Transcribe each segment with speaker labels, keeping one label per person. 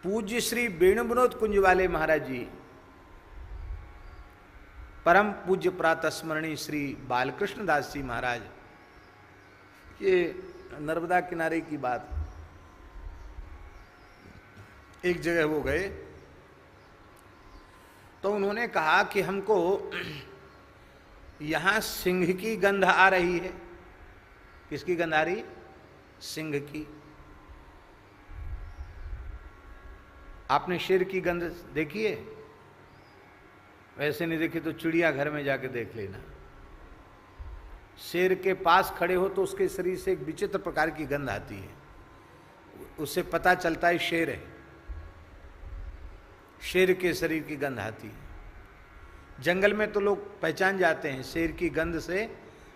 Speaker 1: पूज्य श्री वेणु विनोद कुंज वाले महाराज जी, परम पूज्य प्रातः स्मरणीय श्री बालकृष्ण दास जी महाराज, ये नर्मदा किनारे की बात, एक जगह वो गए तो उन्होंने कहा कि हमको यहां सिंह की गंध आ रही है। किसकी गंध आ रही? सिंह की। आपने शेर की गंध देखी है? वैसे नहीं देखी तो चिड़ियाघर में जाके देख लेना। शेर के पास खड़े हो तो उसके शरीर से एक विचित्र प्रकार की गंध आती है, उससे पता चलता है शेर है। शेर के शरीर की गंध आती है। जंगल में तो लोग पहचान जाते हैं शेर की गंध से,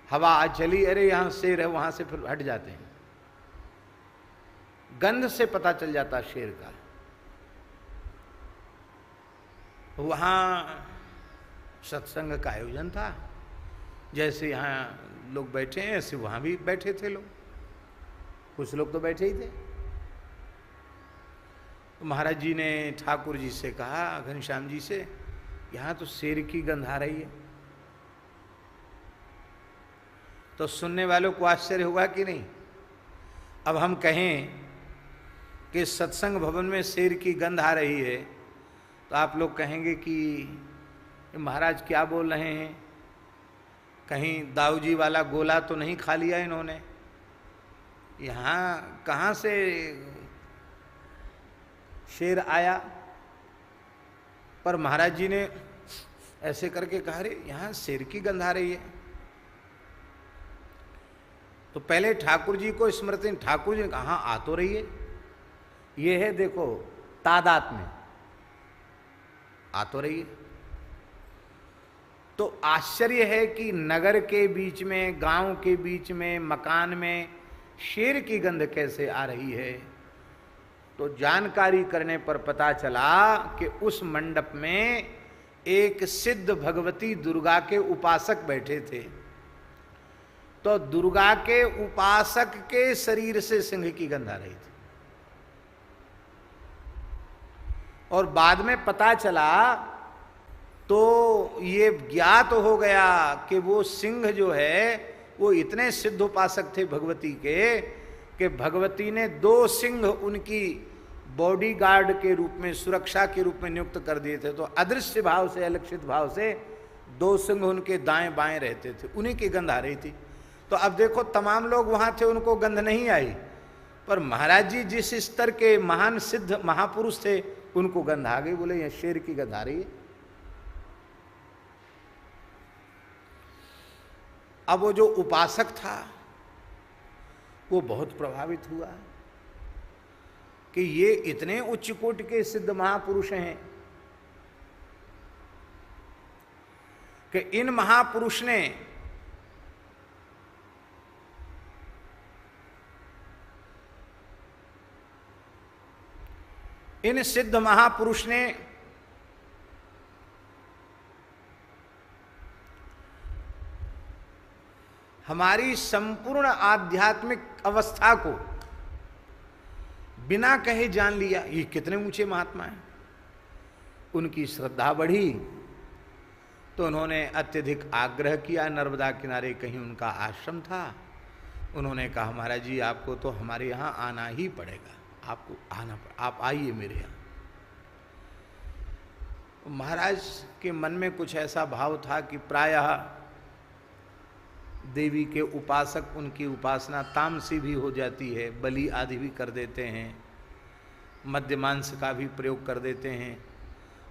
Speaker 1: हवा आज चली, अरे यहां शेर है, वहां से फिर हट जाते हैं। गंध से पता चल जाता शेर का। वहां सत्संग का आयोजन था, जैसे यहां लोग बैठे हैं ऐसे वहां भी बैठे थे लोग, कुछ लोग तो बैठे ही थे। तो महाराज जी ने ठाकुर जी से कहा, घनश्याम जी से, यहां तो शेर की गंध आ रही है। तो सुनने वालों को आश्चर्य होगा कि नहीं? अब हम कहें कि सत्संग भवन में शेर की गंध आ रही है तो आप लोग कहेंगे कि महाराज क्या बोल रहे हैं, कहीं दाऊजी वाला गोला तो नहीं खा लिया इन्होंने? यहाँ कहाँ से शेर आया? पर महाराज जी ने ऐसे करके कहा, रे यहाँ शेर की गंध आ रही है। तो पहले ठाकुर जी को स्मृति, ठाकुर जी ने कहा आ तो रही है, ये है देखो तादात में आ तो रही है। तो आश्चर्य है कि नगर के बीच में, गांव के बीच में, मकान में शेर की गंध कैसे आ रही है? तो जानकारी करने पर पता चला कि उस मंडप में एक सिद्ध भगवती दुर्गा के उपासक बैठे थे। तो दुर्गा के उपासक के शरीर से सिंह की गंध आ रही थी। और बाद में पता चला तो ये ज्ञात हो गया कि वो सिंह जो है वो इतने सिद्ध उपासक थे भगवती के कि भगवती ने 2 सिंह उनकी बॉडीगार्ड के रूप में, सुरक्षा के रूप में नियुक्त कर दिए थे। तो अदृश्य भाव से, अलक्षित भाव से 2 सिंह उनके दाएं बाएं रहते थे, उन्हीं की गंध आ रही थी। तो अब देखो तमाम लोग वहां थे, उनको गंध नहीं आई, पर महाराज जी जिस स्तर के महान सिद्ध महापुरुष थे उनको गंध आ गई। बोले ये शेर की गंध आ रही है। अब वो जो उपासक था वो बहुत प्रभावित हुआ कि ये इतने उच्च कोटि के सिद्ध महापुरुष हैं कि इन महापुरुष ने इन सिद्ध महापुरुष ने हमारी संपूर्ण आध्यात्मिक अवस्था को बिना कहे जान लिया। ये कितने ऊंचे महात्मा हैं। उनकी श्रद्धा बढ़ी तो उन्होंने अत्यधिक आग्रह किया। नर्मदा किनारे कहीं उनका आश्रम था, उन्होंने कहा महाराज जी आपको तो हमारे यहाँ आना ही पड़ेगा, आपको आना आप आइए मेरे यहाँ। महाराज के मन में कुछ ऐसा भाव था कि प्रायः देवी के उपासक उनकी उपासना तामसी भी हो जाती है, बलि आदि भी कर देते हैं, मद्य मांस का भी प्रयोग कर देते हैं।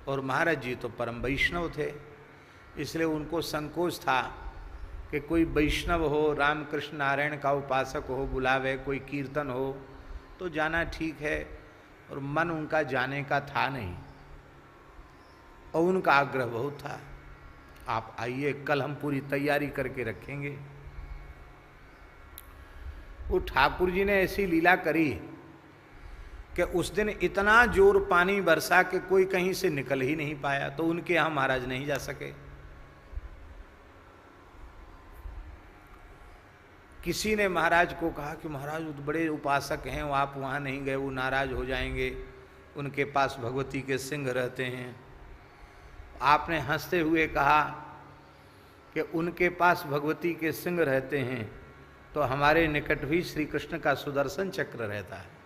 Speaker 1: और महाराज जी तो परम वैष्णव थे, इसलिए उनको संकोच था कि कोई वैष्णव हो, रामकृष्ण नारायण का उपासक हो, बुलावे, कोई कीर्तन हो तो जाना ठीक है, और मन उनका जाने का था नहीं और उनका आग्रह बहुत था। आप आइए, कल हम पूरी तैयारी करके रखेंगे। वो ठाकुर जी ने ऐसी लीला करी कि उस दिन इतना जोर पानी बरसा कि कोई कहीं से निकल ही नहीं पाया, तो उनके यहां महाराज नहीं जा सके। किसी ने महाराज को कहा कि महाराज वो तो बड़े उपासक हैं, वो आप वहां नहीं गए, वो नाराज हो जाएंगे। उनके पास भगवती के सिंह रहते हैं। आपने हंसते हुए कहा कि उनके पास भगवती के सिंह रहते हैं, तो हमारे निकट भी श्री कृष्ण का सुदर्शन चक्र रहता है।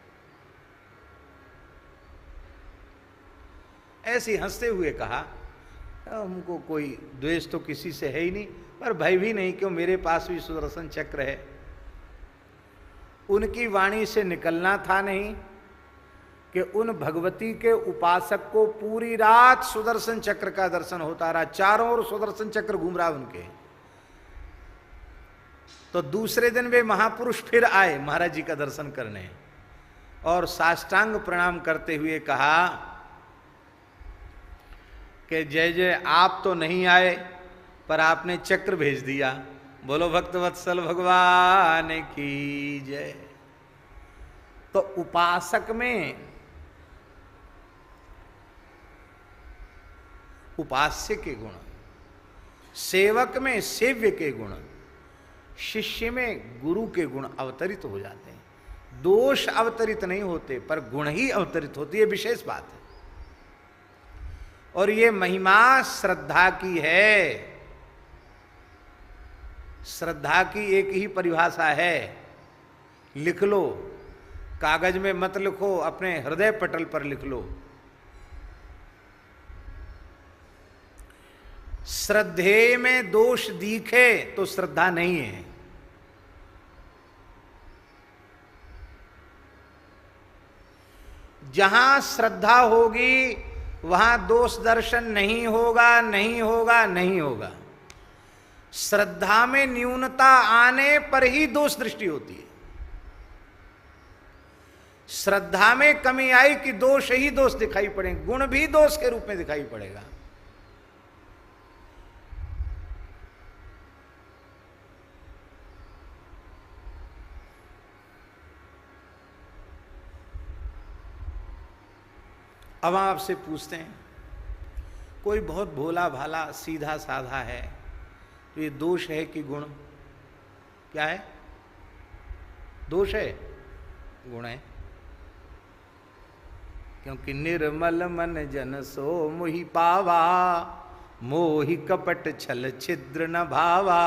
Speaker 1: ऐसे हंसते हुए कहा, हमको कोई द्वेष तो किसी से है ही नहीं, पर भय भी नहीं, क्यों, मेरे पास भी सुदर्शन चक्र है। उनकी वाणी से निकलना था नहीं कि उन भगवती के उपासक को पूरी रात सुदर्शन चक्र का दर्शन होता रहा, चारों ओर सुदर्शन चक्र घूम रहा उनके। तो दूसरे दिन वे महापुरुष फिर आए महाराज जी का दर्शन करने, और साष्टांग प्रणाम करते हुए कहा कि जय जय, आप तो नहीं आए पर आपने चक्र भेज दिया, बोलो भक्त वत्सल भगवान की जय। तो उपासक में उपास्य के गुण, सेवक में सेव्य के गुण, शिष्य में गुरु के गुण अवतरित हो जाते हैं। दोष अवतरित नहीं होते, पर गुण ही अवतरित होती है, विशेष बात है। और ये महिमा श्रद्धा की है। श्रद्धा की एक ही परिभाषा है, लिख लो, कागज में मत लिखो, अपने हृदय पटल पर लिख लो। श्रद्धेय में दोष दिखे तो श्रद्धा नहीं है। जहां श्रद्धा होगी वहां दोष दर्शन नहीं होगा, नहीं होगा, नहीं होगा। श्रद्धा में न्यूनता आने पर ही दोष दृष्टि होती है। श्रद्धा में कमी आई कि दोष ही दोष दिखाई पड़े, गुण भी दोष के रूप में दिखाई पड़ेगा। अब आपसे पूछते हैं, कोई बहुत भोला भाला सीधा साधा है, तो ये दोष है कि गुण? क्या है? दोष है, गुण है। क्योंकि निर्मल मन जन सो मोहि पावा, मोहि कपट छल छिद्र न भावा।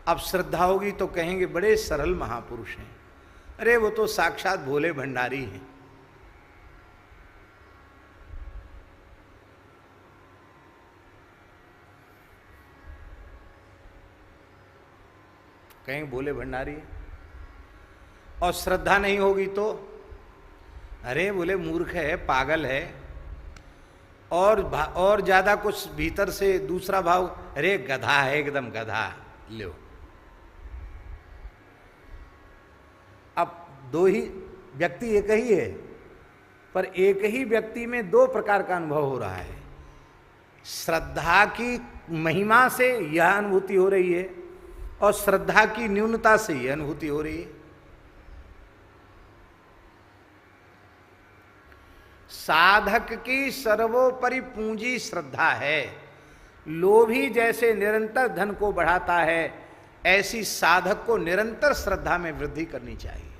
Speaker 1: अब श्रद्धा होगी तो कहेंगे बड़े सरल महापुरुष हैं, अरे वो तो साक्षात भोले भंडारी हैं। कहेंगे भोले भंडारी। और श्रद्धा नहीं होगी तो अरे बोले मूर्ख है, पागल है। और ज्यादा कुछ भीतर से दूसरा भाव, अरे गधा है, एकदम गधा। लो, अब दो ही व्यक्ति एक ही है, पर एक ही व्यक्ति में दो प्रकार का अनुभव हो रहा है। श्रद्धा की महिमा से यह अनुभूति हो रही है, और श्रद्धा की न्यूनता से यह अनुभूति हो रही है। साधक की सर्वोपरि पूंजी श्रद्धा है। लोभी जैसे निरंतर धन को बढ़ाता है, ऐसी साधक को निरंतर श्रद्धा में वृद्धि करनी चाहिए।